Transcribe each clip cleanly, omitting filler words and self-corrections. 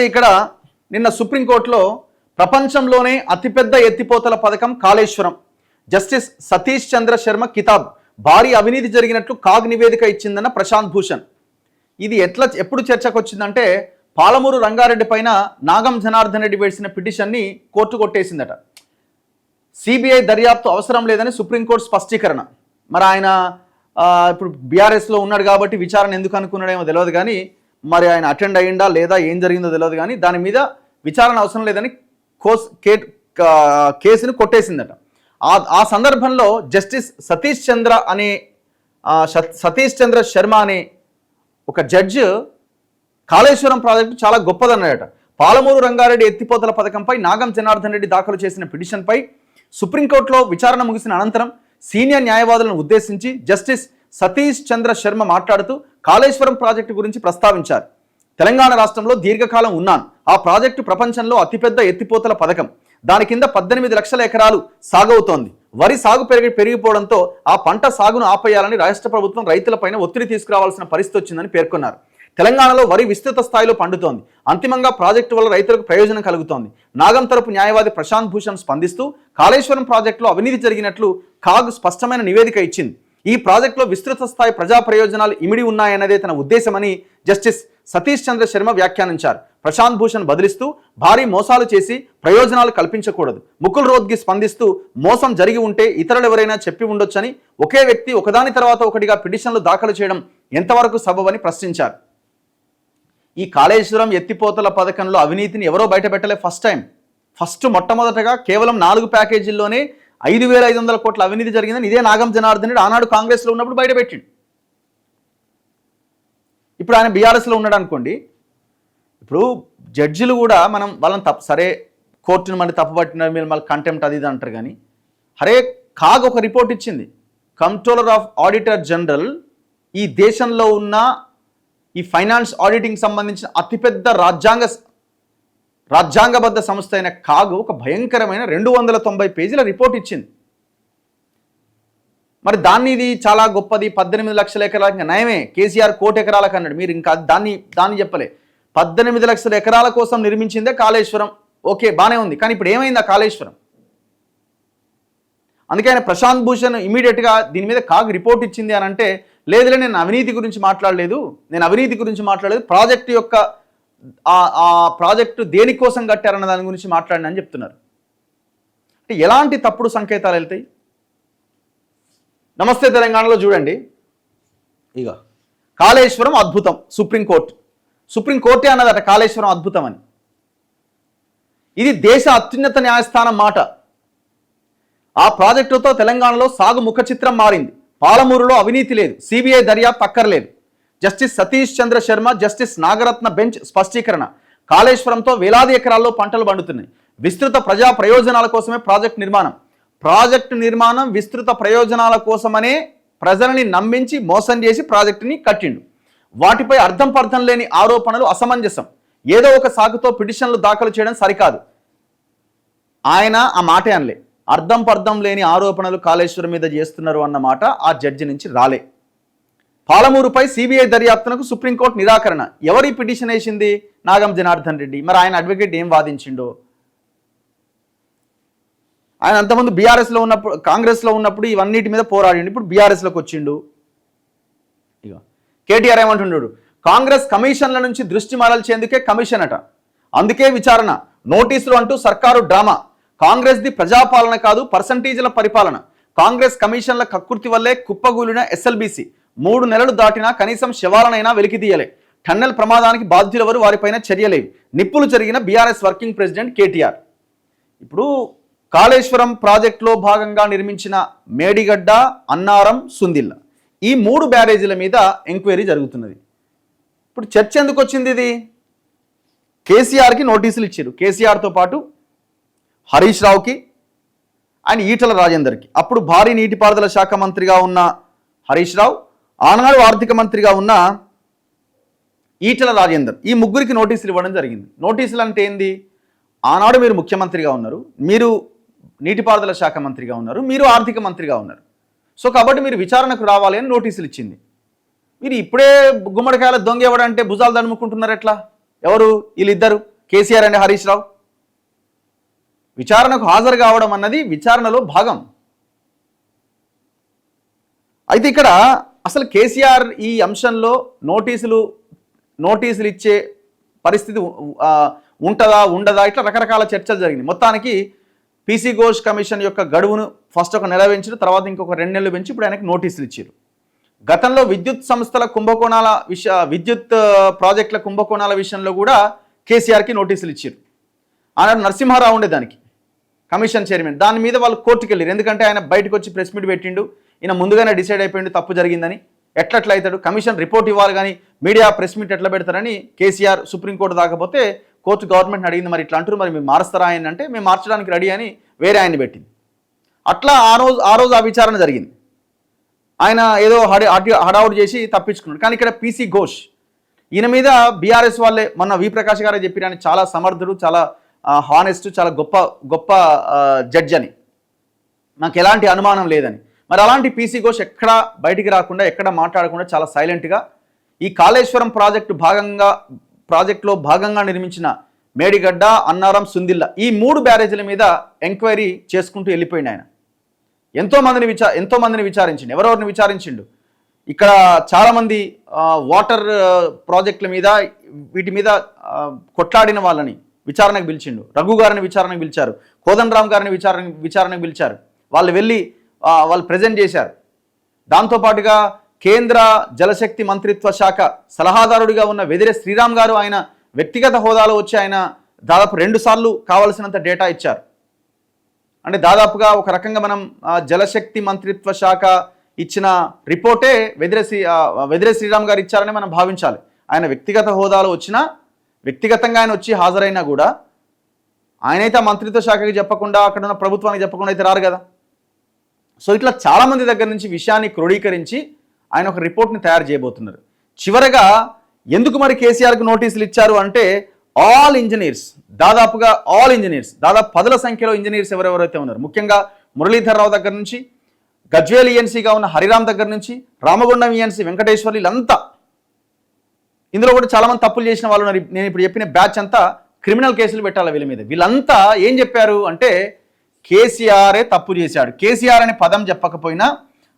అయితే ఇక్కడ నిన్న సుప్రీంకోర్టులో ప్రపంచంలోనే అతిపెద్ద ఎత్తిపోతల పథకం కాళేశ్వరం, జస్టిస్ సతీష్ చంద్ర శర్మ కితాబ్, భారీ అవినీతి జరిగినట్లు కాగ్ నివేదిక ఇచ్చిందన్న ప్రశాంత్ భూషణ్. ఇది ఎప్పుడు చర్చకు వచ్చిందంటే పాలమూరు రంగారెడ్డి పైన నాగం జనార్దన్ రెడ్డి వేసిన పిటిషన్ని కోర్టు కొట్టేసిందట. సిబిఐ దర్యాప్తు అవసరం లేదని సుప్రీంకోర్టు స్పష్టీకరణ. మరి ఆయన ఇప్పుడు బీఆర్ఎస్లో ఉన్నాడు కాబట్టి విచారణ ఎందుకు అనుకున్నాడేమో తెలియదు, కానీ మరి ఆయన అటెండ్ అయ్యిందా లేదా ఏం జరిగిందో తెలియదు, కానీ దాని మీద విచారణ అవసరం లేదని కేసును కొట్టేసిందట. ఆ సందర్భంలో జస్టిస్ సతీష్ చంద్ర శర్మ అనే ఒక జడ్జి కాళేశ్వరం ప్రాజెక్టు చాలా గొప్పదన్నాడట. పాలమూరు రంగారెడ్డి ఎత్తిపోతల పథకంపై నాగం జనార్దన్ రెడ్డి దాఖలు చేసిన పిటిషన్పై సుప్రీంకోర్టులో విచారణ ముగిసిన అనంతరం సీనియర్ న్యాయవాదులను ఉద్దేశించి జస్టిస్ సతీష్ చంద్ర శర్మ మాట్లాడుతూ కాళేశ్వరం ప్రాజెక్టు గురించి ప్రస్తావించారు. తెలంగాణ రాష్ట్రంలో దీర్ఘకాలం ఉన్నాను. ఆ ప్రాజెక్టు ప్రపంచంలో అతిపెద్ద ఎత్తిపోతల పథకం. దాని కింద 18 లక్షల ఎకరాలు సాగవుతోంది. వరి సాగు పెరిగిపోవడంతో ఆ పంట సాగును ఆపేయాలని రాష్ట్ర ప్రభుత్వం రైతులపైన ఒత్తిడి తీసుకురావాల్సిన పరిస్థితి వచ్చిందని పేర్కొన్నారు. తెలంగాణలో వరి విస్తృత స్థాయిలో పండుతోంది. అంతిమంగా ప్రాజెక్టు వల్ల రైతులకు ప్రయోజనం కలుగుతోంది. నాగం తరపు న్యాయవాది ప్రశాంత్ భూషణ్ స్పందిస్తూ కాళేశ్వరం ప్రాజెక్టులో అవినీతి జరిగినట్లు కాగ్ స్పష్టమైన నివేదిక ఇచ్చింది. ఈ ప్రాజెక్టులో విస్తృత స్థాయి ప్రజా ప్రయోజనాలు ఇమిడి ఉన్నాయన్నదే తన ఉద్దేశమని జస్టిస్ సతీష్ చంద్ర శర్మ వ్యాఖ్యానించారు. ప్రశాంత్ భూషణ్ బదిలిస్తూ భారీ మోసాలు చేసి ప్రయోజనాలు కల్పించకూడదు. ముకుల్ రోత్గి స్పందిస్తూ మోసం జరిగి ఉంటే ఇతరులు ఎవరైనా చెప్పి ఉండొచ్చని, ఒకే వ్యక్తి ఒకదాని తర్వాత ఒకటిగా పిటిషన్లు దాఖలు చేయడం ఎంతవరకు సబబని ప్రశ్నించారు. ఈ కాళేశ్వరం ఎత్తిపోతల పథకంలో అవినీతిని ఎవరో బయటపెట్టలే. మొట్టమొదటగా కేవలం 4 ప్యాకేజీల్లోనే 5,500 కోట్ల అవినీతి జరిగిందని ఇదే నాగం జనార్దన్ రెడ్డి ఆనాడు కాంగ్రెస్లో ఉన్నప్పుడు బయటపెట్టిండు. ఇప్పుడు ఆయన బీఆర్ఎస్లో ఉన్నాడు అనుకోండి. ఇప్పుడు జడ్జిలు కూడా వాళ్ళని సరే కోర్టును మళ్ళీ తప్పుపట్టిన మీరు మళ్ళీ కంటెంప్ట్ అది ఇది అంటారు, కానీ హరే కాగ్ ఒక రిపోర్ట్ ఇచ్చింది. కంట్రోలర్ ఆఫ్ ఆడిటర్ జనరల్ ఈ దేశంలో ఉన్న ఈ ఫైనాన్స్ ఆడిటింగ్ సంబంధించిన అతిపెద్ద రాజ్యాంగబద్ధ సంస్థ అయిన కాగ్ ఒక భయంకరమైన 290 పేజీల రిపోర్ట్ ఇచ్చింది. మరి ఇది చాలా గొప్పది, 18 లక్షల ఎకరాలకు నయమే, కేసీఆర్ 1 కోటి ఎకరాలకు అన్నాడు. మీరు ఇంకా దాన్ని చెప్పలే. 18 లక్షల ఎకరాల కోసం నిర్మించిందే కాళేశ్వరం. ఓకే, బాగానే ఉంది, కానీ ఇప్పుడు ఏమైంది ఆ కాళేశ్వరం? అందుకే ఆయన ప్రశాంత్ భూషణ్ ఇమీడియట్గా దీని మీద కాగ్ రిపోర్ట్ ఇచ్చింది అని అంటే, లేదులే నేను అవినీతి గురించి మాట్లాడలేదు, ప్రాజెక్టు యొక్క ఆ ప్రాజెక్టు దేనికోసం కట్టారన్న దాని గురించి మాట్లాడినని చెప్తున్నారు. అంటే ఎలాంటి తప్పుడు సంకేతాలు వెళ్తాయి? నమస్తే తెలంగాణలో చూడండి, ఇక కాళేశ్వరం అద్భుతం, సుప్రీంకోర్టే అన్నదట కాళేశ్వరం అద్భుతం అని. ఇది దేశ అత్యున్నత న్యాయస్థానం మాట. ఆ ప్రాజెక్టుతో తెలంగాణలో సాగు ముఖ చిత్రం మారింది. పాలమూరులో అవినీతి లేదు, సిబిఐ దర్యాప్తు అక్కర్లేదు. జస్టిస్ సతీష్ చంద్ర శర్మ, జస్టిస్ నాగరత్న బెంచ్ స్పష్టీకరణ. కాళేశ్వరంతో వేలాది ఎకరాల్లో పంటలు పండుతున్నాయి. విస్తృత ప్రజా ప్రయోజనాల కోసమే ప్రాజెక్టు నిర్మాణం విస్తృత ప్రయోజనాల కోసమనే ప్రజలని నమ్మించి మోసం చేసి ప్రాజెక్టుని కట్టిండు. వాటిపై అర్థం లేని ఆరోపణలు అసమంజసం. ఏదో ఒక సాకుతో పిటిషన్లు దాఖలు చేయడం సరికాదు. ఆయన ఆ మాటే అనలే. అర్థం లేని ఆరోపణలు కాళేశ్వరం మీద చేస్తున్నారు అన్న మాట ఆ జడ్జి నుంచి రాలే. పాలమూరుపై సిబిఐ దర్యాప్తునకు సుప్రీంకోర్టు నిరాకరణ. ఎవరి పిటిషన్ వేసింది? నాగం జనార్దన్ రెడ్డి. మరి ఆయన అడ్వకేట్ ఏం వాదించిండో? ఆయన అంతకుముందు బీఆర్ఎస్లో ఉన్నప్పుడు, కాంగ్రెస్లో ఉన్నప్పుడు ఇవన్నిటి మీద పోరాడిండు. ఇప్పుడు బీఆర్ఎస్లోకి వచ్చిండు. ఇక కేటీఆర్ ఏమంటున్నాడు? కాంగ్రెస్ కమిషన్ల నుంచి దృష్టి మరల్చేందుకే కమిషన్ అట, అందుకే విచారణ, నోటీసులు అంటూ సర్కారు డ్రామా. కాంగ్రెస్ది ప్రజాపాలన కాదు, పర్సంటేజీల పరిపాలన. కాంగ్రెస్ కమిషన్ల కక్కుర్తి వల్లే కుప్పగూలిన ఎస్ఎల్బీసీ 3 నెలలు దాటినా కనీసం శవాలనైనా వెలికితీయలే. టన్నెల్ ప్రమాదానికి బాధ్యులెవరు, వారిపైన చర్యలేవి. నిప్పులు జరిగిన బీఆర్ఎస్ వర్కింగ్ ప్రెసిడెంట్ కేటీఆర్. ఇప్పుడు కాళేశ్వరం ప్రాజెక్టులో భాగంగా నిర్మించిన మేడిగడ్డ, అన్నారం, సుందిల్ల ఈ 3 బ్యారేజీల మీద ఎంక్వైరీ జరుగుతున్నది. ఇప్పుడు చర్చ ఎందుకు వచ్చింది? ఇది కేసీఆర్కి నోటీసులు ఇచ్చారు. కేసీఆర్తో పాటు హరీష్ రావుకి అండ్ ఈటల రాజేందర్కి. అప్పుడు భారీ నీటిపారుదల శాఖ మంత్రిగా ఉన్న హరీష్ రావు, ఆనాడు ఆర్థిక మంత్రిగా ఉన్న ఈటల రాజేందర్, ఈ ముగ్గురికి నోటీసులు ఇవ్వడం జరిగింది. నోటీసులు అంటే ఏంది? ఆనాడు మీరు ముఖ్యమంత్రిగా ఉన్నారు, మీరు నీటిపారుదల శాఖ మంత్రిగా ఉన్నారు, మీరు ఆర్థిక మంత్రిగా ఉన్నారు. సో కాబట్టి మీరు విచారణకు రావాలి అని నోటీసులు ఇచ్చింది. మీరు ఇప్పుడే గుమ్మడికాయల దొంగ ఎవడంటే భుజాలు దడుముకుంటున్నారు ఎట్లా? ఎవరు వీళ్ళిద్దరు? కేసీఆర్ అండ్ హరీష్ రావు. విచారణకు హాజరు కావడం అన్నది విచారణలో భాగం. అయితే ఇక్కడ అసలు కేసీఆర్ ఈ అంశంలో నోటీసులు ఇచ్చే పరిస్థితి ఉంటుందా ఉండదా ఇట్లా రకరకాల చర్చలు జరిగింది. మొత్తానికి పీసీ ఘోష్ కమిషన్ యొక్క గడువును ఫస్ట్ ఒక నెల పెంచారు, తర్వాత ఇంకొక 2 నెలలు పెంచి ఇప్పుడు ఆయనకు నోటీసులు ఇచ్చారు. గతంలో విద్యుత్ సంస్థల కుంభకోణాల విద్యుత్ ప్రాజెక్టుల కుంభకోణాల విషయంలో కూడా కేసీఆర్కి నోటీసులు ఇచ్చారు. ఆనాడు నరసింహారావు ఉండే దానికి కమిషన్ చైర్మన్. దాని మీద వాళ్ళు కోర్టుకు వెళ్ళారు. ఎందుకంటే ఆయన బయటకు వచ్చి ప్రెస్ మీట్ పెట్టిండు, ఈయన ముందుగానే డిసైడ్ అయిపోయిండు తప్పు జరిగిందని. ఎట్లా అవుతాడు, కమిషన్ రిపోర్ట్ ఇవ్వాలి కానీ మీడియా ప్రెస్ మీట్ ఎట్లా పెడతారని కేసీఆర్ సుప్రీంకోర్టు దాకపోతే కోర్టు గవర్నమెంట్ని అడిగింది, మరి ఇట్లా అంటారు, మరి మీరు మారుస్తారా ఆయన అంటే మేము మార్చడానికి రెడీ అని వేరే ఆయన్ని పెట్టింది. అట్లా ఆ రోజు ఆ విచారణ జరిగింది. ఆయన ఏదో హడావుడి చేసి తప్పించుకున్నాడు. కానీ ఇక్కడ పీసీ ఘోష్ ఈయన మీద బీఆర్ఎస్ వాళ్ళే మొన్న వి ప్రకాష్ గారే చెప్పారు, ఆయన చాలా సమర్థుడు, చాలా హానెస్ట్, చాలా గొప్ప జడ్జ్ అని, నాకు ఎలాంటి అనుమానం లేదని. మరి అలాంటి పీసీ ఘోష్ ఎక్కడా బయటికి రాకుండా ఎక్కడ మాట్లాడకుండా చాలా సైలెంట్గా ఈ కాళేశ్వరం ప్రాజెక్టులో భాగంగా నిర్మించిన మేడిగడ్డ, అన్నారం, సుందిల్ల ఈ 3 బ్యారేజీల మీద ఎంక్వైరీ చేసుకుంటూ వెళ్ళిపోయింది ఆయన. ఎంతో మందిని విచారించిండు. ఎవరెవరిని విచారించిండు? ఇక్కడ చాలామంది వాటర్ ప్రాజెక్టుల మీద వీటి మీద కొట్లాడిన వాళ్ళని విచారణకు పిలిచిండు. రఘు గారిని విచారణకు పిలిచారు, కోదండరామ్ గారిని విచారణకు పిలిచారు. వాళ్ళు ప్రజెంట్ చేశారు. దాంతోపాటుగా కేంద్ర జలశక్తి మంత్రిత్వ శాఖ సలహాదారుడిగా ఉన్న వెదిరే శ్రీరామ్ గారు ఆయన వ్యక్తిగత హోదాలో వచ్చి ఆయన దాదాపు 2 సార్లు కావలసినంత డేటా ఇచ్చారు. అంటే దాదాపుగా ఒక రకంగా మనం జలశక్తి మంత్రిత్వ శాఖ ఇచ్చిన రిపోర్టే వెదిరే శ్రీరామ్ గారు ఇచ్చారని మనం భావించాలి. ఆయన వ్యక్తిగత హోదాలో వచ్చినా, వ్యక్తిగతంగా ఆయన వచ్చి హాజరైనా కూడా ఆయనైతే ఆ మంత్రిత్వ శాఖకి చెప్పకుండా, అక్కడ ఉన్న ప్రభుత్వానికి చెప్పకుండా అయితే రారు కదా. సో ఇట్లా చాలామంది దగ్గర నుంచి విషయాన్ని క్రోడీకరించి ఆయన ఒక రిపోర్ట్ని తయారు చేయబోతున్నారు. చివరగా ఎందుకు మరి కేసీఆర్కి నోటీసులు ఇచ్చారు అంటే దాదాపు 10ల సంఖ్యలో ఇంజనీర్స్ ఎవరెవరైతే ఉన్నారు, ముఖ్యంగా మురళీధర్ రావు దగ్గర నుంచి, గజ్వేల్ ఈఎన్సీగా ఉన్న హరిరామ్ దగ్గర నుంచి, రామగుండం ఈఎన్సీ వెంకటేశ్వర్లు, వీళ్ళంతా ఇందులో కూడా చాలామంది తప్పులు చేసిన వాళ్ళు ఉన్నారు. నేను ఇప్పుడు చెప్పిన బ్యాచ్ అంతా క్రిమినల్ కేసులు పెట్టాలి వీళ్ళ మీద. వీళ్ళంతా ఏం చెప్పారు అంటే కేసీఆరే తప్పు చేశాడు. కేసీఆర్ అనే పదం చెప్పకపోయినా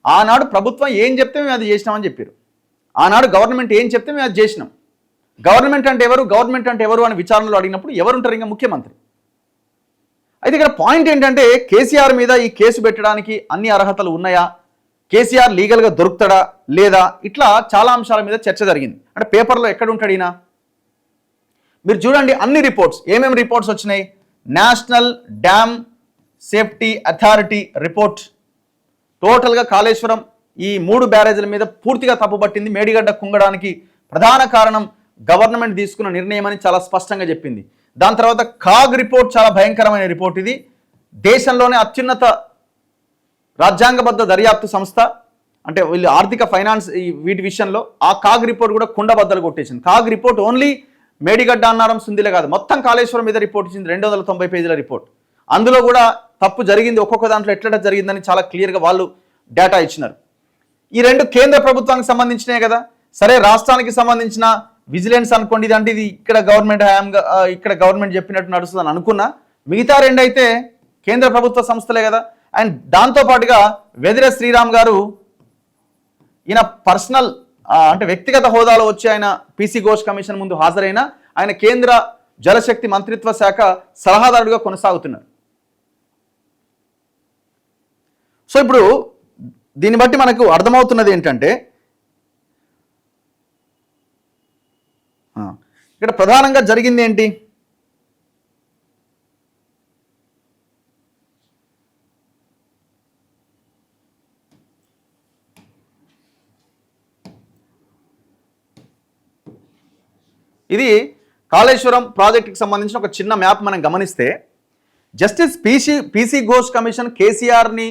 ఆనాడు ప్రభుత్వం ఏం చెప్తే మేము అది చేసినామని చెప్పారు. ఆనాడు గవర్నమెంట్ ఏం చెప్తే మేము అది చేసినాం. గవర్నమెంట్ అంటే ఎవరు అని విచారణలో అడిగినప్పుడు ఎవరుంటారు? ఇంకా ముఖ్యమంత్రి. అయితే ఇక్కడ పాయింట్ ఏంటంటే కేసీఆర్ మీద ఈ కేసు పెట్టడానికి అన్ని అర్హతలు ఉన్నాయా, కేసీఆర్ లీగల్గా దొరుకుతాడా లేదా, ఇట్లా చాలా అంశాల మీద చర్చ జరిగింది. అంటే పేపర్లో ఎక్కడ ఉంటాడు ఈయన? మీరు చూడండి అన్ని రిపోర్ట్స్, ఏమేమి రిపోర్ట్స్ వచ్చినాయి. National dam safety authority report టోటల్గా కాళేశ్వరం ఈ 3 బ్యారేజీల మీద పూర్తిగా తప్పుపట్టింది. మేడిగడ్డ కుంగడానికి ప్రధాన కారణం గవర్నమెంట్ తీసుకున్న నిర్ణయం అని చాలా స్పష్టంగా చెప్పింది. దాని తర్వాత కాగ్ రిపోర్ట్ చాలా భయంకరమైన రిపోర్ట్. ఇది దేశంలోనే అత్యున్నత రాజ్యాంగబద్ధ దర్యాప్తు సంస్థ, అంటే వీళ్ళు ఆర్థిక ఫైనాన్స్ వీటి విషయంలో ఆ కాగ్ రిపోర్ట్ కూడా కుండబద్దలు కొట్టేసింది. CAG report only Medigadda, Annaram, Sundilla కాదు, మొత్తం కాళేశ్వరం మీద రిపోర్ట్ ఇచ్చింది. 290 పేజీల రిపోర్ట్. అందులో కూడా తప్పు జరిగింది, ఒక్కొక్క దాంట్లో ఎట్లా జరిగిందని చాలా క్లియర్గా వాళ్ళు డేటా ఇచ్చినారు. ఈ 2 కేంద్ర ప్రభుత్వానికి సంబంధించినవి కదా. సరే, రాష్ట్రానికి సంబంధించిన విజిలెన్స్ అనుకోండి, ఇదంటే ఇది ఇక్కడ గవర్నమెంట్ చెప్పినట్టు నడుస్తుందని అనుకున్నా. మిగతా 2 అయితే కేంద్ర ప్రభుత్వ సంస్థలే కదా. అండ్ దాంతోపాటుగా వెదిరే శ్రీరామ్ గారు ఈయన పర్సనల్ అంటే వ్యక్తిగత హోదాలో వచ్చి ఆయన పీసీ ఘోష్ కమిషన్ ముందు హాజరైన ఆయన కేంద్ర జలశక్తి మంత్రిత్వ శాఖ సలహాదారుడిగా కొనసాగుతున్నారు. సో ఇప్పుడు దీన్ని బట్టి మనకు అర్థమవుతున్నది ఏంటంటే ఇక్కడ ప్రధానంగా జరిగింది ఏంటి? ఇది కాళేశ్వరం ప్రాజెక్టుకి సంబంధించిన ఒక చిన్న మ్యాప్ మనం గమనిస్తే, జస్టిస్ పీసీ ఘోష్ కమిషన్ కేసీఆర్ని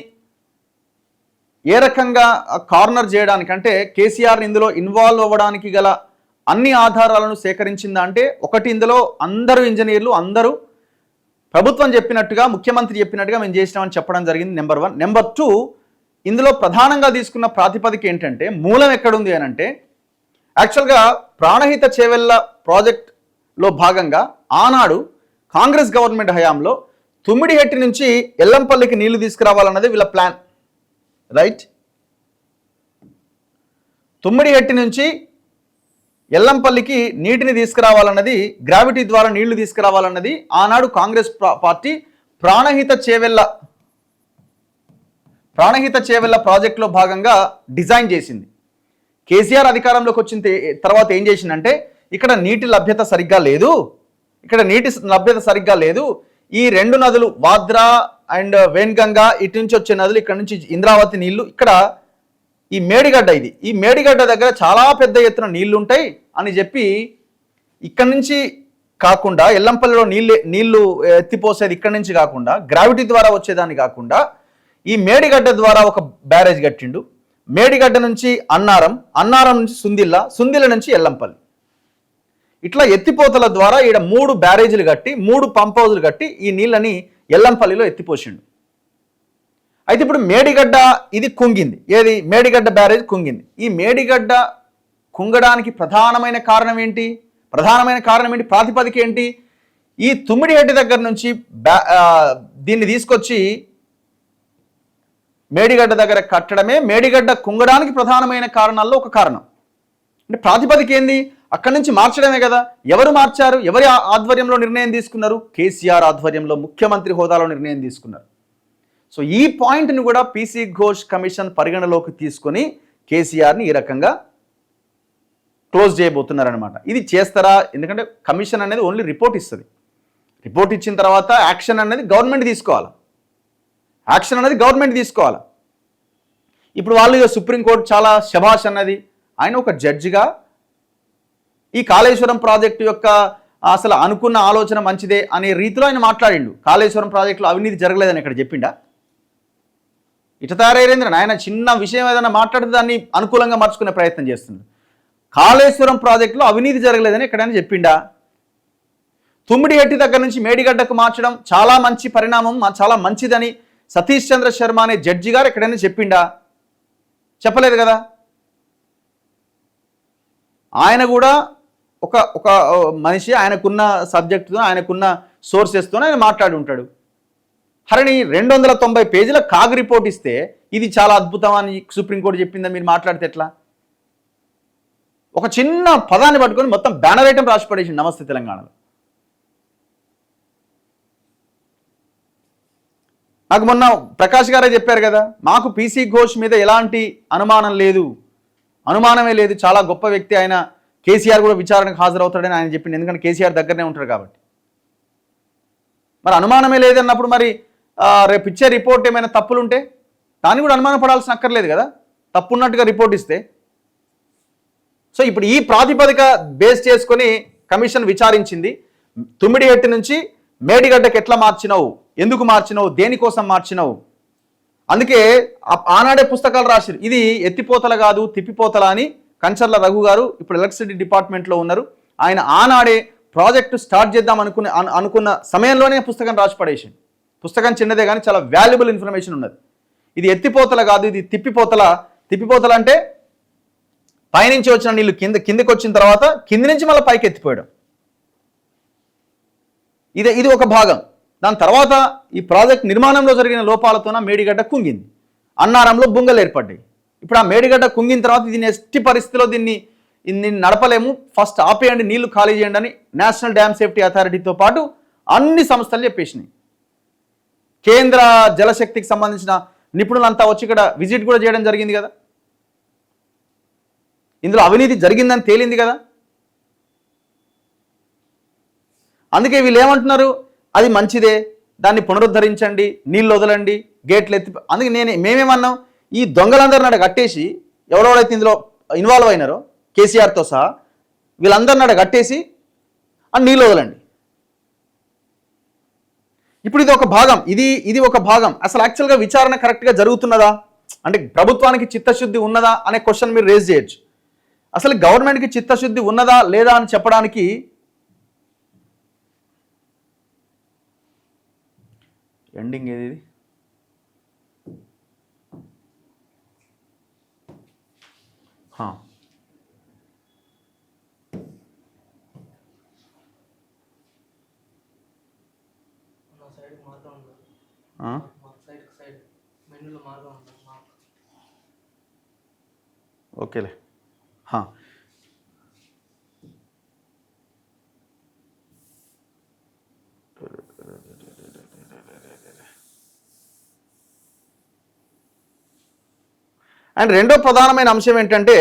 ఏ రకంగా కార్నర్ చేయడానికి, అంటే కేసీఆర్ని ఇందులో ఇన్వాల్వ్ అవ్వడానికి గల అన్ని ఆధారాలను సేకరించిందా అంటే, ఒకటి, ఇందులో అందరూ ఇంజనీర్లు, అందరూ ప్రభుత్వం చెప్పినట్టుగా, ముఖ్యమంత్రి చెప్పినట్టుగా మేము చేసినామని చెప్పడం జరిగింది. నెంబర్ 1. నెంబర్ 2, ఇందులో ప్రధానంగా తీసుకున్న ప్రాతిపదిక ఏంటంటే, మూలం ఎక్కడుంది అని అంటే, యాక్చువల్గా ప్రాణహిత చేవెళ్ళ ప్రాజెక్ట్ లో భాగంగా ఆనాడు కాంగ్రెస్ గవర్నమెంట్ హయాంలో తుమ్మిడిహెట్టి నుంచి ఎల్లంపల్లికి నీళ్లు తీసుకురావాలన్నది వీళ్ళ ప్లాన్, రైట్. తుమ్మిడిహెట్టి నుంచి ఎల్లంపల్లికి నీటిని తీసుకురావాలన్నది, గ్రావిటీ ద్వారా నీళ్లు తీసుకురావాలన్నది ఆనాడు కాంగ్రెస్ పార్టీ ప్రాణహిత చేవెళ్ల ప్రాజెక్టులో భాగంగా డిజైన్ చేసింది. కేసీఆర్ అధికారంలోకి వచ్చిన తర్వాత ఏం చేసిందంటే ఇక్కడ నీటి లభ్యత సరిగ్గా లేదు, ఈ రెండు నదులు వాద్రా అండ్ వేన్గంగా ఇటు నుంచి వచ్చే నదులు, ఇక్కడ నుంచి ఇంద్రావతి నీళ్లు, ఇక్కడ ఈ మేడిగడ్డ దగ్గర చాలా పెద్ద ఎత్తున నీళ్లు ఉంటాయి అని చెప్పి ఇక్కడ నుంచి కాకుండా ఎల్లంపల్లిలో నీళ్లు ఎత్తిపోసేది ఇక్కడ నుంచి కాకుండా గ్రావిటీ ద్వారా వచ్చేదాన్ని కాకుండా ఈ మేడిగడ్డ ద్వారా ఒక బ్యారేజ్ కట్టిండు. మేడిగడ్డ నుంచి అన్నారం నుంచి సుందిల్ల నుంచి ఎల్లంపల్లి, ఇట్లా ఎత్తిపోతల ద్వారా ఈడ 3 బ్యారేజీలు కట్టి 3 పంప్ హౌజులు కట్టి ఈ నీళ్ళని ఎల్లంపల్లిలో ఎత్తిపోసిండు. అయితే ఇప్పుడు మేడిగడ్డ ఇది కుంగింది, ఏది మేడిగడ్డ బ్యారేజ్ కుంగింది. ఈ మేడిగడ్డ కుంగడానికి ప్రధానమైన కారణం ఏంటి, ప్రాతిపదిక ఏంటి? ఈ తుమ్మిడిహెట్టి దగ్గర నుంచి దీన్ని తీసుకొచ్చి మేడిగడ్డ దగ్గర కట్టడమే మేడిగడ్డ కుంగడానికి ప్రధానమైన కారణాల్లో ఒక కారణం. అంటే ప్రాతిపదిక ఏంది? అక్కడి నుంచి మార్చడమే కదా. ఎవరు మార్చారు? ఎవరి ఆధ్వర్యంలో నిర్ణయం తీసుకున్నారు? కేసీఆర్ ఆధ్వర్యంలో ముఖ్యమంత్రి హోదాలో నిర్ణయం తీసుకున్నారు. సో ఈ పాయింట్ని కూడా పీసీ ఘోష్ కమిషన్ పరిగణలోకి తీసుకొని కేసీఆర్ని ఈ రకంగా క్లోజ్ చేయబోతున్నారనమాట. ఇది చేస్తారా? ఎందుకంటే కమిషన్ అనేది ఓన్లీ రిపోర్ట్ ఇస్తుంది. రిపోర్ట్ ఇచ్చిన తర్వాత యాక్షన్ అనేది గవర్నమెంట్ తీసుకోవాలి. ఇప్పుడు వాళ్ళు సుప్రీంకోర్టు చాలా శభాష్ అన్నది, ఆయన ఒక జడ్జిగా ఈ కాళేశ్వరం ప్రాజెక్టు యొక్క అసలు అనుకున్న ఆలోచన మంచిదే అనే రీతిలో ఆయన మాట్లాడిండు. కాళేశ్వరం ప్రాజెక్టులో అవినీతి జరగలేదని ఇక్కడ చెప్పిండా? ఇట తయారైంది ఆయన చిన్న విషయం ఏదైనా మాట్లాడితే దాన్ని అనుకూలంగా మార్చుకునే ప్రయత్నం చేస్తున్నాడు. కాళేశ్వరం ప్రాజెక్టులో అవినీతి జరగలేదని ఎక్కడైనా చెప్పిండా? తుమ్మిడిహెట్టి దగ్గర నుంచి మేడిగడ్డకు మార్చడం చాలా మంచి పరిణామం, చాలా మంచిదని సతీష్ చంద్ర శర్మ అనే జడ్జి గారు ఎక్కడైనా చెప్పిండా? చెప్పలేదు కదా. ఆయన కూడా ఒక మనిషి, ఆయనకున్న సబ్జెక్టుతో ఆయనకున్న సోర్సెస్తో ఆయన మాట్లాడి ఉంటాడు. హరణి 290 పేజీల కాగ్ రిపోర్ట్ ఇస్తే ఇది చాలా అద్భుతం అని సుప్రీంకోర్టు చెప్పిందా మీరు మాట్లాడితే ఎట్లా? ఒక చిన్న పదాన్ని పట్టుకొని మొత్తం బ్యానర్ ఐటమ్ రాసి పడేసి నమస్తే తెలంగాణలో. నాకు మొన్న ప్రకాష్ గారే చెప్పారు కదా, మాకు పీసీ ఘోష్ మీద ఎలాంటి అనుమానమే లేదు, చాలా గొప్ప వ్యక్తి ఆయన, కేసీఆర్ కూడా విచారణకు హాజరవుతాడని ఆయన చెప్పింది. ఎందుకంటే కేసీఆర్ దగ్గరనే ఉంటారు కాబట్టి. మరి అనుమానమే లేదన్నప్పుడు మరి రేపు ఇచ్చే రిపోర్ట్ ఏమైనా తప్పులుంటే దాన్ని కూడా అనుమానం పడాల్సిన అక్కర్లేదు కదా, తప్పున్నట్టుగా రిపోర్ట్ ఇస్తే. సో ఇప్పుడు ఈ ప్రాతిపదిక బేస్ చేసుకొని కమిషన్ విచారించింది. తుమ్మిడిహెట్టి నుంచి మేడిగడ్డకి ఎట్లా మార్చినావు, ఎందుకు మార్చినావు, దేనికోసం మార్చినావు. అందుకే ఆనాడే పుస్తకాలు రాసిరు, ఇది ఎత్తిపోతల కాదు తిప్పిపోతల అని. కంచర్ల రఘు గారు ఇప్పుడు ఎలక్ట్రిసిటీ డిపార్ట్మెంట్లో ఉన్నారు. ఆయన ఆనాడే ప్రాజెక్టు స్టార్ట్ చేద్దాం అనుకున్న సమయంలోనే పుస్తకం రాసి పడేసింది. పుస్తకం చిన్నదే కానీ చాలా వాల్యుబుల్ ఇన్ఫర్మేషన్ ఉన్నది. ఇది ఎత్తిపోతల కాదు, ఇది తిప్పిపోతల అంటే పైనుంచి వచ్చిన నీళ్ళు కిందకి వచ్చిన తర్వాత కింది నుంచి మళ్ళీ పైకి ఎత్తిపోయడం. ఇది ఒక భాగం. దాని తర్వాత ఈ ప్రాజెక్ట్ నిర్మాణంలో జరిగిన లోపాలతోన మేడిగడ్డ కుంగింది, అన్నారంలో బుంగలు ఏర్పడ్డాయి. ఇప్పుడు ఆ మేడిగడ్డ కుంగిన తర్వాత దీన్ని ఎట్టి పరిస్థితిలో దీన్ని నడపలేము, ఫస్ట్ ఆపేయండి, నీళ్లు ఖాళీ చేయండి అని నేషనల్ డ్యామ్ సేఫ్టీ అథారిటీతో పాటు అన్ని సంస్థలు చెప్పేసినాయి. కేంద్ర జలశక్తికి సంబంధించిన నిపుణులంతా వచ్చి ఇక్కడ విజిట్ కూడా చేయడం జరిగింది కదా. ఇందులో అవినీతి జరిగిందని తేలింది కదా. అందుకే వీళ్ళు ఏమంటున్నారు, అది మంచిదే, దాన్ని పునరుద్ధరించండి, నీళ్ళు వదలండి, గేట్లు ఎత్తి. అందుకే మేమేమన్నాం, ఈ దొంగలందరిని అక్కడ కట్టేసి, ఎవరెవరైతే ఇందులో ఇన్వాల్వ్ అయినారో కేసీఆర్తో సహా వీళ్ళందరిని అక్కడ కట్టేసి అని నీళ్ళు వదలండి. ఇప్పుడు ఇది ఒక భాగం, ఇది ఒక భాగం. అసలు యాక్చువల్గా విచారణ కరెక్ట్గా జరుగుతున్నదా, అంటే ప్రభుత్వానికి చిత్తశుద్ధి ఉన్నదా అనే క్వశ్చన్ మీరు రేజ్ చేయొచ్చు. అసలు గవర్నమెంట్కి చిత్తశుద్ధి ఉన్నదా లేదా అని చెప్పడానికి ఎండింగ్ ఏది, ఓకేలే. అండ్ రెండో ప్రధానమైన అంశం ఏంటంటే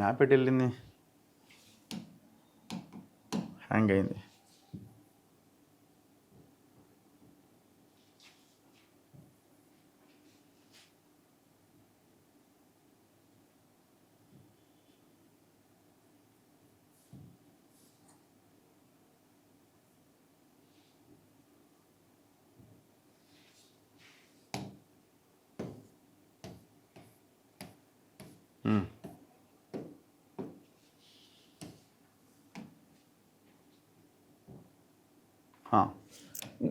మ్యాప్ ఎటు వెళ్ళింది, హ్యాంగ్ అయింది.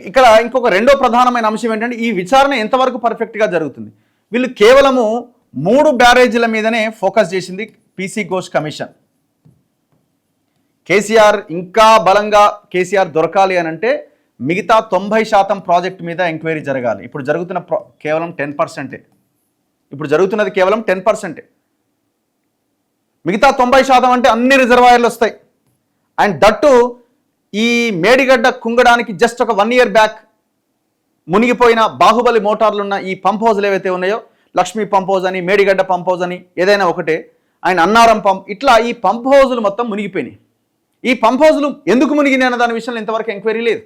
ఇక్కడ ఇంకొక రెండో ప్రధానమైన అంశం ఏంటంటే ఈ విచారణ ఎంతవరకు పర్ఫెక్ట్గా జరుగుతుంది. వీళ్ళు కేవలము 3 బ్యారేజీల మీదనే ఫోకస్ చేసింది పీసీ ఘోష్ కమిషన్. కేసీఆర్ ఇంకా బలంగా కేసీఆర్ దొరకాలి అని అంటే మిగతా 90% ప్రాజెక్టు మీద ఎంక్వైరీ జరగాలి. ఇప్పుడు జరుగుతున్న కేవలం 10%. ఇప్పుడు జరుగుతున్నది కేవలం 10%. మిగతా 90% అంటే అన్ని రిజర్వాయర్లు వస్తాయి. అండ్ దట్టు ఈ మేడిగడ్డ కుంగడానికి జస్ట్ ఒక 1 year బ్యాక్ మునిగిపోయిన బాహుబలి మోటార్లున్న ఈ పంప్ హౌజ్లు ఏవైతే ఉన్నాయో, లక్ష్మీ పంప్ హౌజ్ అని, మేడిగడ్డ పంప్ హౌజ్ అని, ఏదైనా ఒకటే, ఆయన అన్నారం పంప్, ఇట్లా ఈ పంప్ హౌజులు మొత్తం మునిగిపోయినాయి. ఈ పంప్ హౌజులు ఎందుకు మునిగినాయి అన్న దాని విషయంలో ఇంతవరకు ఎంక్వైరీ లేదు.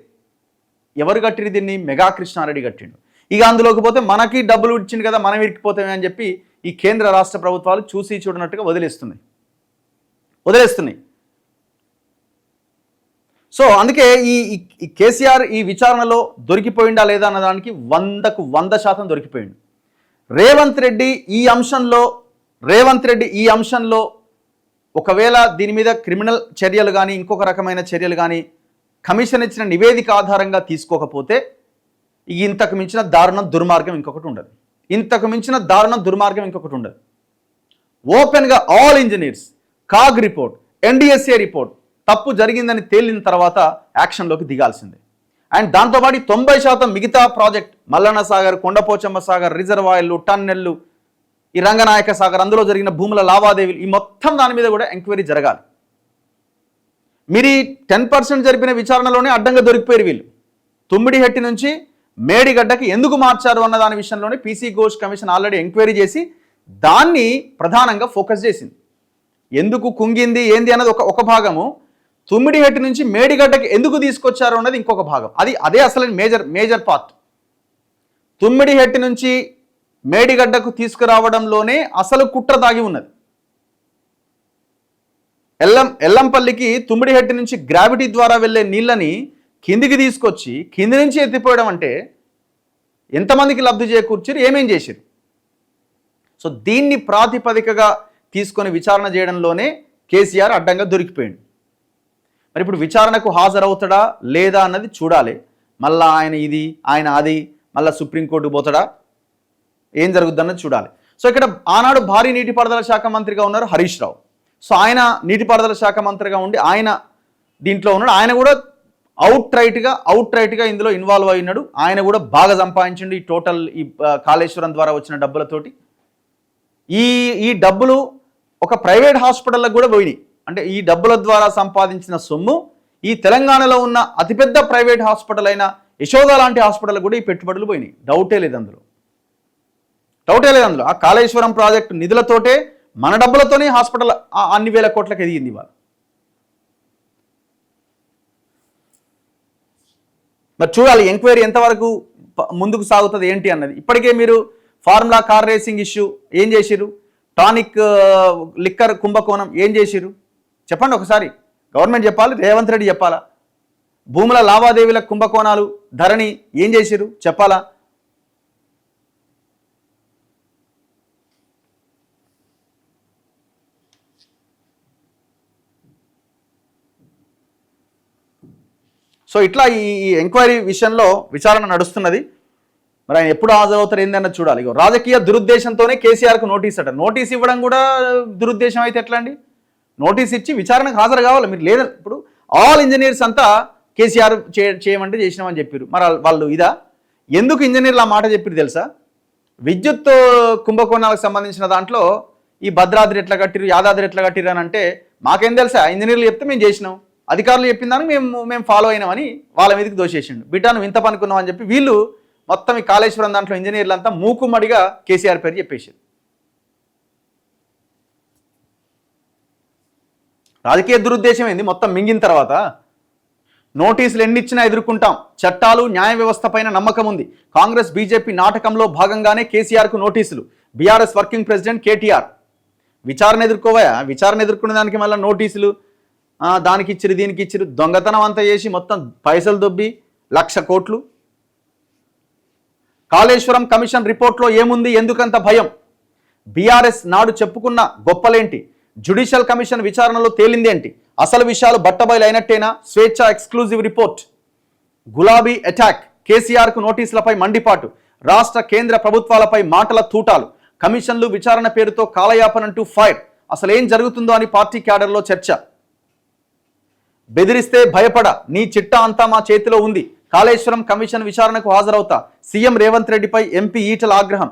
ఎవరు కట్టిరు దీన్ని? మెగా కృష్ణారెడ్డి కట్టిండు. ఇక అందులోకి పోతే మనకి డబ్బులు ఇచ్చింది కదా, మనం ఇరికిపోతామే అని చెప్పి ఈ కేంద్ర రాష్ట్ర ప్రభుత్వాలు చూసి చూడనట్టుగా వదిలేస్తున్నాయి. సో అందుకే ఈ కేసీఆర్ ఈ విచారణలో దొరికిపోయిందా లేదా అన్నదానికి 100% దొరికిపోయిండు. రేవంత్ రెడ్డి ఈ అంశంలో ఒకవేళ దీని మీద క్రిమినల్ చర్యలు కానీ ఇంకొక రకమైన చర్యలు కానీ కమిషన్ ఇచ్చిన నివేదిక ఆధారంగా తీసుకోకపోతే ఇంతకు మించిన దుర్మార్గం ఇంకొకటి ఉండదు. ఓపెన్గా all engineers, CAG report, NDSA report తప్పు జరిగిందని తేలిన తర్వాత యాక్షన్లోకి దిగాల్సిందే. అండ్ దాంతోపాటు 90% మిగతా ప్రాజెక్ట్ మల్లన్న సాగర్, కొండపోచమ్మ సాగర్, రిజర్వాయర్లు, టన్నెళ్ళు, ఈ రంగనాయక సాగర్, అందులో జరిగిన భూముల లావాదేవీలు, ఈ మొత్తం దాని మీద కూడా ఎంక్వైరీ జరగాలి. మీరు 10% జరిపిన విచారణలోనే అడ్డంగా దొరికిపోయారు వీళ్ళు. తుమ్మిడిహెట్టి నుంచి మేడిగడ్డకి ఎందుకు మార్చారు అన్న దాని విషయంలోనే PC Ghosh commission already enquiry చేసి దాన్ని ప్రధానంగా ఫోకస్ చేసింది. ఎందుకు కుంగింది ఏంది అన్నది ఒక భాగము, తుమ్మిడిహెట్టి నుంచి మేడిగడ్డకి ఎందుకు తీసుకొచ్చారు అన్నది ఇంకొక భాగం. అదే అసలు మేజర్ పార్ట్. తుమ్మిడిహెట్టి నుంచి మేడిగడ్డకు తీసుకురావడంలోనే అసలు కుట్ర దాగి ఉన్నది. ఎల్లంపల్లికి తుమ్మిడిహెట్టి నుంచి గ్రావిటీ ద్వారా వెళ్ళే నీళ్ళని కిందికి తీసుకొచ్చి కింది నుంచి ఎత్తిపోయడం అంటే ఎంతమందికి లబ్ధి చేకూర్చారు, ఏమేం చేశారు? సో దీన్ని ప్రాతిపదికగా తీసుకొని విచారణ చేయడంలోనే కేసీఆర్ అడ్డంగా దొరికిపోయాడు. మరి ఇప్పుడు విచారణకు హాజరవుతాడా లేదా అన్నది చూడాలి. మళ్ళా ఆయన ఇది ఆయన అది మళ్ళీ సుప్రీంకోర్టుకు పోతాడా, ఏం జరుగుద్దన్నది చూడాలి. సో ఇక్కడ ఆనాడు భారీ నీటిపారుదల శాఖ మంత్రిగా ఉన్నారు హరీష్ రావు. సో ఆయన నీటిపారుదల శాఖ మంత్రిగా ఉండి ఆయన దీంట్లో ఉన్నాడు. ఆయన కూడా అవుట్ రైట్గా ఇందులో ఇన్వాల్వ్ అయి ఉన్నాడు. ఆయన కూడా బాగా సంపాదించండి ఈ టోటల్ ఈ కాళేశ్వరం ద్వారా వచ్చిన డబ్బులతోటి. ఈ డబ్బులు ఒక ప్రైవేట్ హాస్పిటల్లకు కూడా పోయినాయి. అంటే ఈ డబ్బుల ద్వారా సంపాదించిన సొమ్ము ఈ తెలంగాణలో ఉన్న అతిపెద్ద ప్రైవేట్ హాస్పిటల్ అయిన యశోద లాంటి హాస్పిటల్ కూడా ఈ పెట్టుబడులు పోయినాయి. డౌటే లేదు అందులో. ఆ కాళేశ్వరం ప్రాజెక్టు నిధులతోటే మన డబ్బులతోనే హాస్పిటల్ అన్ని వేల కోట్లకు ఎదిగింది ఇవాళ. మరి చూడాలి ఎంక్వైరీ ఎంతవరకు ముందుకు సాగుతుంది ఏంటి అన్నది. ఇప్పటికే మీరు ఫార్ములా కార్ రేసింగ్ ఇష్యూ ఏం చేసిరు, టానిక్ లిక్కర్ కుంభకోణం ఏం చేసిరు చెప్పండి ఒకసారి. గవర్నమెంట్ చెప్పాలి, రేవంత్ రెడ్డి చెప్పాలా? భూముల లావాదేవీల కుంభకోణాలు, ధరణి ఏం చేసిరు చెప్పాలా? సో ఇట్లా ఈ ఎంక్వైరీ విషయంలో విచారణ నడుస్తున్నది. మరి ఆయన ఎప్పుడు హాజరవుతారు ఏందన్నది చూడాలి. రాజకీయ దురుద్దేశంతోనే కేసీఆర్కు నోటీస్ ఇవ్వడం కూడా దురుద్దేశం అయితే ఎట్లా అండి? నోటీస్ ఇచ్చి విచారణకు హాజరు కావాలి. మీరు లేదా ఇప్పుడు ఆల్ ఇంజనీర్స్ అంతా కేసీఆర్ చేయమంటే చేసినామని చెప్పారు. మరి వాళ్ళు ఇదా? ఎందుకు ఇంజనీర్లు ఆ మాట చెప్పారు తెలుసా? విద్యుత్ కుంభకోణాలకు సంబంధించిన దాంట్లో ఈ భద్రాద్రి ఎట్లా కట్టిరు, యాదాద్రి ఎట్లా కట్టిరు అని అంటే మాకేం తెలుసా, ఇంజనీర్లు చెప్తే మేము చేసినాం, అధికారులు చెప్పిన దాన్ని మేము ఫాలో అయినామని వాళ్ళ మీదకి దోషేసిండు. బిడ్డ నువ్వు ఇంత పనుకున్నావు అని చెప్పి వీళ్ళు మొత్తం ఈ కాళేశ్వరం దాంట్లో ఇంజనీర్లు అంతా మూకుమ్మడిగా కేసీఆర్ పేరు చెప్పేసారు. రాజకీయ దురుద్దేశం ఏంది? మొత్తం మింగిన తర్వాత నోటీసులు ఎన్నిచ్చినా ఎదుర్కొంటాం, చట్టాలు న్యాయ వ్యవస్థ పైన నమ్మకం ఉంది. కాంగ్రెస్ బీజేపీ నాటకంలో భాగంగానే కేసీఆర్కు నోటీసులు. BRS working president KTR. విచారణ ఎదుర్కోవా? విచారణ ఎదుర్కొనే దానికి మళ్ళీ నోటీసులు, దానికి ఇచ్చిరు దీనికి ఇచ్చిరు, దొంగతనం అంతా చేసి మొత్తం పైసలు దొబ్బి 1,00,000 కోట్లు. కాళేశ్వరం కమిషన్ రిపోర్ట్లో ఏముంది, ఎందుకంత భయం? బీఆర్ఎస్ నాడు చెప్పుకున్న గొప్పలేంటి? జ్యుడిషియల్ కమిషన్ విచారణలో తేలిందేంటి? అసలు విషయాలు బట్టబయలు అయినట్టేనా? స్వేచ్ఛ ఎక్స్క్లూజివ్ రిపోర్ట్. గులాబీ అటాక్. కేసీఆర్కు నోటీసులపై మండిపాటు. రాష్ట్ర కేంద్ర ప్రభుత్వాలపై మాటల తూటాలు. కమిషన్లు విచారణ పేరుతో కాలయాపనంటూ ఫైర్. అసలు ఏం జరుగుతుందో అని పార్టీ క్యాడర్లో చర్చ. బెదిరిస్తే భయపడ, నీ చిట్టా అంతా మా చేతిలో ఉంది. కాళేశ్వరం కమిషన్ విచారణకు హాజరవుతా. సీఎం రేవంత్ రెడ్డిపై ఎంపీ ఈటల ఆగ్రహం.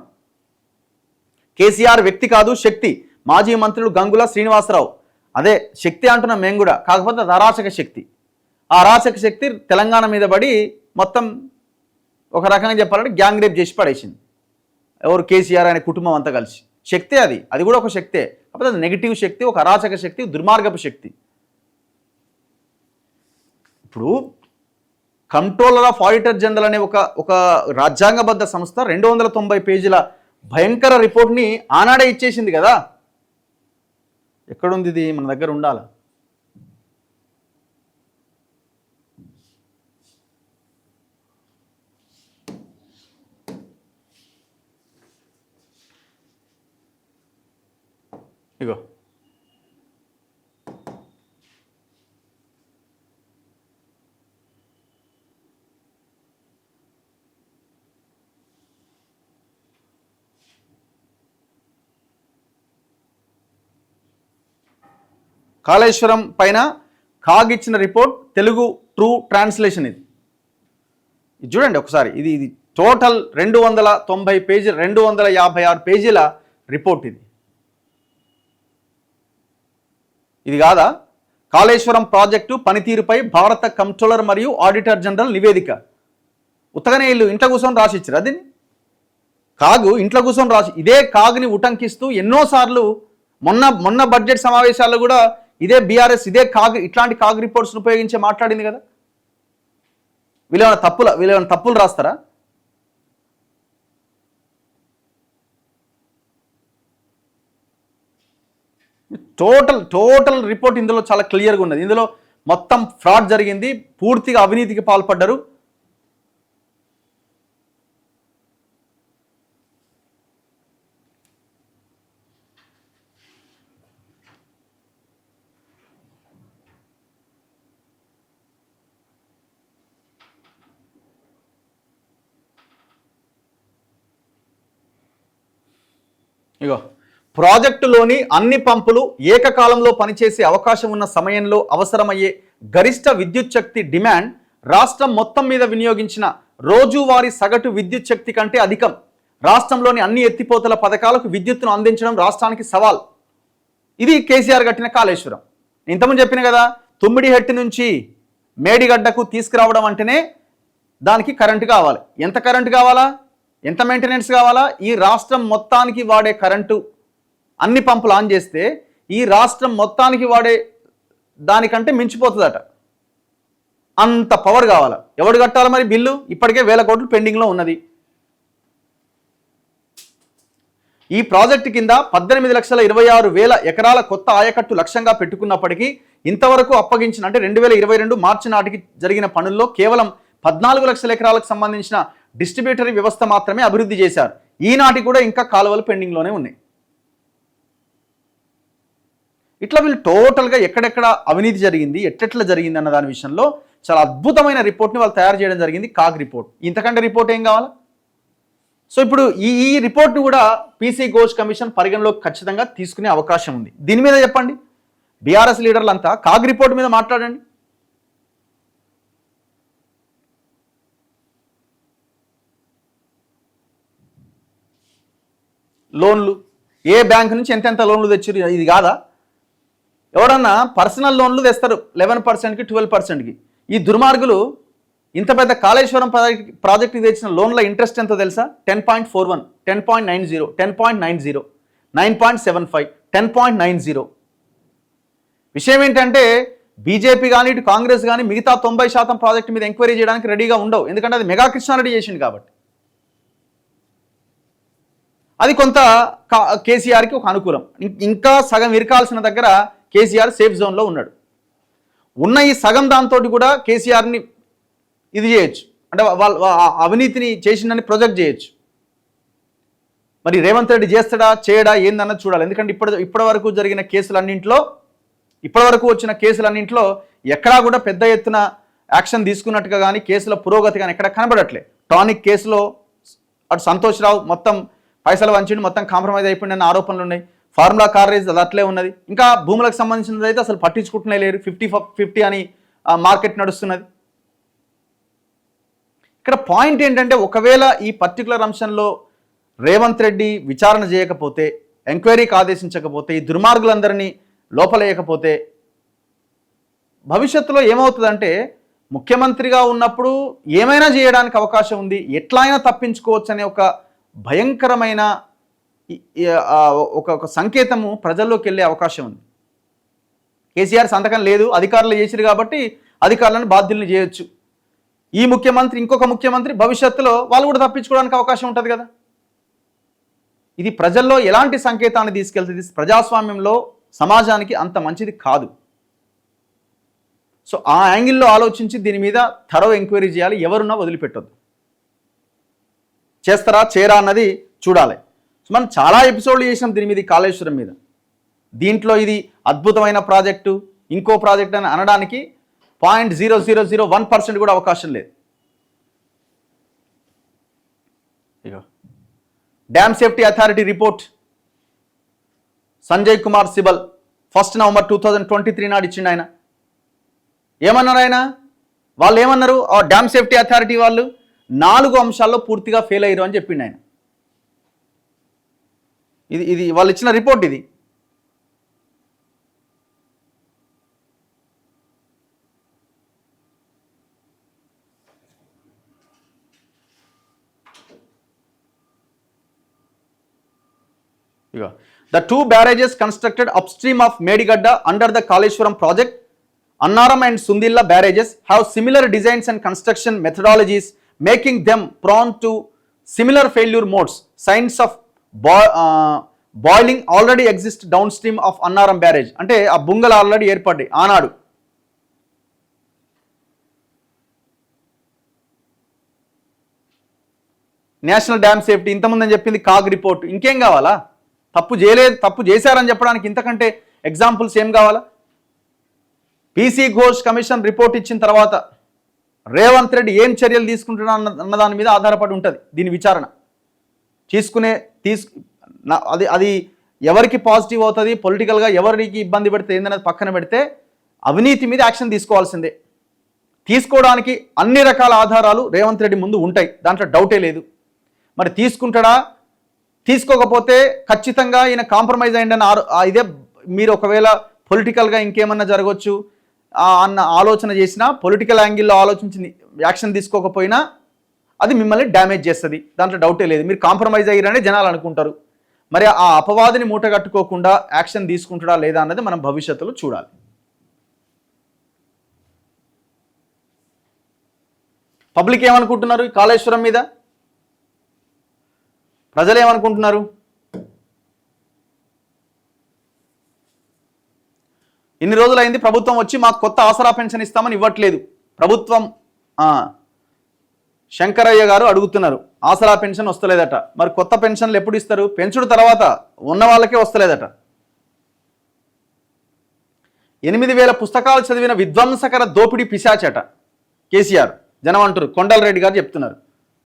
కేసీఆర్ వ్యక్తి కాదు శక్తి. మాజీ మంత్రులు గంగుల శ్రీనివాసరావు. అదే శక్తి అంటున్నాం మేము కూడా, కాకపోతే అది అరాచక శక్తి. ఆ అరాచక శక్తి తెలంగాణ మీద పడి మొత్తం ఒక రకంగా చెప్పాలంటే గ్యాంగ్ రేప్ చేసి పడేసింది. ఎవరు? కేసీఆర్ అనే కుటుంబం అంతా కలిసి. శక్తే అది కూడా ఒక శక్తే, కాకపోతే అది నెగిటివ్ శక్తి, ఒక అరాచక శక్తి, దుర్మార్గపు శక్తి. ఇప్పుడు కంట్రోలర్ ఆఫ్ ఆడిటర్ జనరల్ అనే ఒక రాజ్యాంగబద్ధ సంస్థ 290 పేజీల భయంకర రిపోర్ట్ని ఆనాడే ఇచ్చేసింది కదా. ఎక్కడుంది ఇది? మన దగ్గర ఉండాలి. ఇగో కాళేశ్వరం పైన కాగ్ ఇచ్చిన రిపోర్ట్, తెలుగు ట్రూ ట్రాన్స్లేషన్. ఇది చూడండి ఒకసారి. ఇది టోటల్ 290 పేజీలు, 256 పేజీల రిపోర్ట్. ఇది కాదా? కాళేశ్వరం ప్రాజెక్టు పనితీరుపై భారత కంట్రోలర్ మరియు ఆడిటర్ జనరల్ నివేదిక. ఉత్తగానే వీళ్ళు ఇంట్లో కూర్చొని రాసిచ్చారు. అది కాగు ఇంట్లో కూర్చొని రాసి, ఇదే కాగ్ని ఉటంకిస్తూ ఎన్నోసార్లు మొన్న బడ్జెట్ సమావేశాల్లో కూడా ఇదే బీఆర్ఎస్ ఇదే ఇట్లాంటి కాగ్ రిపోర్ట్స్ను ఉపయోగించి మాట్లాడింది కదా. వీళ్ళేమైనా తప్పులు రాస్తారా? టోటల్ రిపోర్ట్ ఇందులో చాలా క్లియర్గా ఉన్నది. ఇందులో మొత్తం ఫ్రాడ్ జరిగింది, పూర్తిగా అవినీతికి పాల్పడ్డారు. ఇగో ప్రాజెక్టులోని అన్ని పంపులు ఏకకాలంలో పనిచేసే అవకాశం ఉన్న సమయంలో అవసరమయ్యే గరిష్ట విద్యుత్ శక్తి డిమాండ్ రాష్ట్రం మొత్తం మీద వినియోగించిన రోజువారీ సగటు విద్యుత్ శక్తి కంటే అధికం. రాష్ట్రంలోని అన్ని ఎత్తిపోతల పథకాలకు విద్యుత్తును అందించడం రాష్ట్రానికి సవాల్. ఇది కేసీఆర్ కట్టిన కాళేశ్వరం. ఇంతకుముందు చెప్పిన కదా, తుమ్మిడిహెట్టి నుంచి మేడిగడ్డకు తీసుకురావడం అంటేనే దానికి కరెంటు కావాలి. ఎంత కరెంటు కావాలా, ఎంత మెయింటెనెన్స్ కావాలా? ఈ రాష్ట్రం మొత్తానికి వాడే కరెంటు అన్ని పంపులు ఆన్ చేస్తే ఈ రాష్ట్రం మొత్తానికి వాడే దానికంటే మించిపోతుందట. అంత పవర్ కావాలా? ఎవడు కట్టాలి మరి బిల్లు? ఇప్పటికే 1000 కోట్లు పెండింగ్లో ఉన్నది. ఈ ప్రాజెక్టు కింద 18,26,000 ఎకరాల కొత్త ఆయకట్టు లక్ష్యంగా పెట్టుకున్నప్పటికీ ఇంతవరకు అప్పగించిన, అంటే 2022 మార్చి నాటికి జరిగిన పనుల్లో కేవలం 14 లక్షల ఎకరాలకు సంబంధించిన డిస్ట్రిబ్యూటరీ వ్యవస్థ మాత్రమే అభివృద్ధి చేశారు. ఈనాటి కూడా ఇంకా కాలువలు పెండింగ్లోనే ఉన్నాయి. ఇట్లా వీళ్ళు టోటల్గా ఎక్కడెక్కడ అవినీతి జరిగింది, ఎట్లెట్లా జరిగింది అన్న దాని విషయంలో చాలా అద్భుతమైన రిపోర్ట్ని వాళ్ళు తయారు చేయడం జరిగింది. CAG report. ఇంతకంటే రిపోర్ట్ ఏం కావాలా? సో ఇప్పుడు ఈ రిపోర్ట్ను కూడా పీసీ ఘోష్ కమిషన్ పరిగణలోకి ఖచ్చితంగా తీసుకునే అవకాశం ఉంది. దీని మీద చెప్పండి. బీఆర్ఎస్ లీడర్లంతా కాగ్ రిపోర్ట్ మీద మాట్లాడండి. లోన్లు ఏ బ్యాంక్ నుంచి ఎంతెంత లోన్లు తెచ్చారు, ఇది కాదా? ఎవడన్నా పర్సనల్ లోన్లు తెస్తారు 11%కి 12%కి. ఈ దుర్మార్గులు ఇంత పెద్ద కాళేశ్వరం ప్రాజెక్టుకి తెచ్చిన లోన్ల ఇంట్రెస్ట్ ఎంతో తెలుసా? 10.41, 10.90, 10.90, 9.75, 10.90. విషయం ఏంటంటే బీజేపీ కానీ ఇటు కాంగ్రెస్ కానీ మిగతా 90% ప్రాజెక్టు మీద ఎంక్వైరీ చేయడానికి రెడీగా ఉండవు. ఎందుకంటే అది మెగా కృష్ణారెడ్డి చేసింది కాబట్టి. అది కొంత కేసీఆర్కి ఒక అనుకూలం. ఇంకా సగం ఇరకాల్సిన దగ్గర కేసీఆర్ సేఫ్ జోన్లో ఉన్నాడు. ఉన్న ఈ సగం దాంతో కూడా కేసీఆర్ని ఇది చేయొచ్చు, అంటే వాళ్ళ అవినీతిని చేసిందని ప్రొజెక్ట్ చేయొచ్చు. మరి రేవంత్ రెడ్డి చేస్తాడా చేయడా ఏందన్నది చూడాలి. ఎందుకంటే ఇప్పటి వరకు జరిగిన కేసులన్నింటిలో, ఇప్పటివరకు వచ్చిన కేసులన్నింటిలో ఎక్కడా కూడా పెద్ద ఎత్తున యాక్షన్ తీసుకున్నట్టుగా కానీ కేసుల పురోగతి కానీ ఎక్కడ కనబడట్లే. టానిక్ కేసులో అటు సంతోష్ రావు మొత్తం పైసలు వంచిండి, మొత్తం కాంప్రమైజ్ అయిపోయిందన్న ఆరోపణలు ఉన్నాయి. ఫార్ములా కార్ రేస్ అది అట్లే ఉన్నది. ఇంకా భూములకు సంబంధించినది అయితే అసలు పట్టించుకుంటూనే లేరు. 50-50 అని మార్కెట్ నడుస్తున్నది. ఇక్కడ పాయింట్ ఏంటంటే ఒకవేళ ఈ పర్టికులర్ అంశంలో రేవంత్ రెడ్డి విచారణ చేయకపోతే, ఎంక్వైరీకి ఆదేశించకపోతే, ఈ దుర్మార్గులందరినీ లోపలేయకపోతే భవిష్యత్తులో ఏమవుతుందంటే ముఖ్యమంత్రిగా ఉన్నప్పుడు ఏమైనా చేయడానికి అవకాశం ఉంది, ఎట్లా అయినా తప్పించుకోవచ్చు అనే ఒక భయంకరమైన ఒక సంకేతము ప్రజల్లోకి వెళ్ళే అవకాశం ఉంది. కేసీఆర్ సంతకం లేదు, అధికారులు చేసిరు కాబట్టి అధికారులను బాధ్యులను చేయొచ్చు. ఈ ముఖ్యమంత్రి ఇంకొక ముఖ్యమంత్రి భవిష్యత్తులో వాళ్ళు కూడా తప్పించుకోవడానికి అవకాశం ఉంటుంది కదా. ఇది ప్రజల్లో ఎలాంటి సంకేతాన్ని తీసుకెళ్తుంది? ప్రజాస్వామ్యంలో సమాజానికి అంత మంచిది కాదు. సో ఆ యాంగిల్లో ఆలోచించి దీని మీద థరో ఎంక్వైరీ చేయాలి. ఎవరున్నా వదిలిపెట్టొద్దు. చేస్తారా చేయరా అన్నది చూడాలి. సో మనం చాలా ఎపిసోడ్లు చేసాం దీని మీద, కాళేశ్వరం మీద. దీంట్లో ఇది అద్భుతమైన ప్రాజెక్టు, ఇంకో ప్రాజెక్ట్ అని అనడానికి 0.0001% కూడా అవకాశం లేదు. ఇక dam safety authority report Sanjay Kumar Sibal 1 November 2023 నాడు ఇచ్చిండు. ఆయన ఏమన్నారు? వాళ్ళు ఏమన్నారు? ఆ డ్యామ్ సేఫ్టీ అథారిటీ వాళ్ళు 4 అంశాల్లో పూర్తిగా ఫెయిల్ అయ్యారు అని చెప్పిండు ఆయన. ఇది వాళ్ళు ఇచ్చిన రిపోర్ట్. ఇది the 2 barrages constructed upstream of Medigadda under the Kaleshwaram project, Annaram and Sundilla barrages, have similar designs and construction methodologies, making them prone to similar failure modes. Signs of boiling already exist downstream of Annaram barrage. అంటే ఆ బుంగలు already ఏర్పడ్డాయి ఆనాడు. National dam safety ఇంతకుముందు అని చెప్పింది CAG report. ఇంకేం కావాలా? తప్పు చేశారని చెప్పడానికి ఇంతకంటే ఎగ్జాంపుల్స్ ఏం కావాలా? పీసీ ఘోష్ కమిషన్ రిపోర్ట్ ఇచ్చిన తర్వాత రేవంత్ రెడ్డి ఏం చర్యలు తీసుకుంటున్నా అన్న దాని మీద ఆధారపడి ఉంటుంది దీని విచారణ. అది ఎవరికి పాజిటివ్ అవుతుంది, పొలిటికల్గా ఎవరికి ఇబ్బంది పెడితే ఏందనేది పక్కన పెడితే అవినీతి మీద యాక్షన్ తీసుకోవాల్సిందే. తీసుకోవడానికి అన్ని రకాల ఆధారాలు రేవంత్ రెడ్డి ముందు ఉంటాయి, దాంట్లో డౌటే లేదు. మరి తీసుకుంటాడా? తీసుకోకపోతే ఖచ్చితంగా ఈయన కాంప్రమైజ్ అయ్యిందని ఇదే మీరు ఒకవేళ పొలిటికల్గా ఇంకేమన్నా జరగవచ్చు అన్న ఆలోచన చేసినా, పొలిటికల్ యాంగిల్లో ఆలోచించి యాక్షన్ తీసుకోకపోయినా అది మిమ్మల్ని డ్యామేజ్ చేస్తుంది, దాంట్లో డౌటే లేదు. మీరు కాంప్రమైజ్ అయ్యారని జనాలు అనుకుంటారు. మరి ఆ అపవాదిని మూటగట్టుకోకుండా యాక్షన్ తీసుకుంటాడా లేదా అన్నది మనం భవిష్యత్తులో చూడాలి. పబ్లిక్ ఏమనుకుంటున్నారు కాళేశ్వరం మీద? ప్రజలు ఏమనుకుంటున్నారు? ఇన్ని రోజులైంది ప్రభుత్వం వచ్చి మాకు కొత్త ఆసరా పెన్షన్ ఇస్తామని ఇవ్వట్లేదు. ప్రభుత్వం శంకరయ్య గారు అడుగుతున్నారు, ఆసరా పెన్షన్ వస్తలేదట. మరి కొత్త పెన్షన్లు ఎప్పుడు ఇస్తారు? పెంచుడు తర్వాత ఉన్న వాళ్ళకే వస్తలేదట. 8,000 పుస్తకాలు చదివిన విధ్వంసకర దోపిడీ పిశాచట కేసీఆర్. జనం అంటారు, కొండలరెడ్డి గారు చెప్తున్నారు.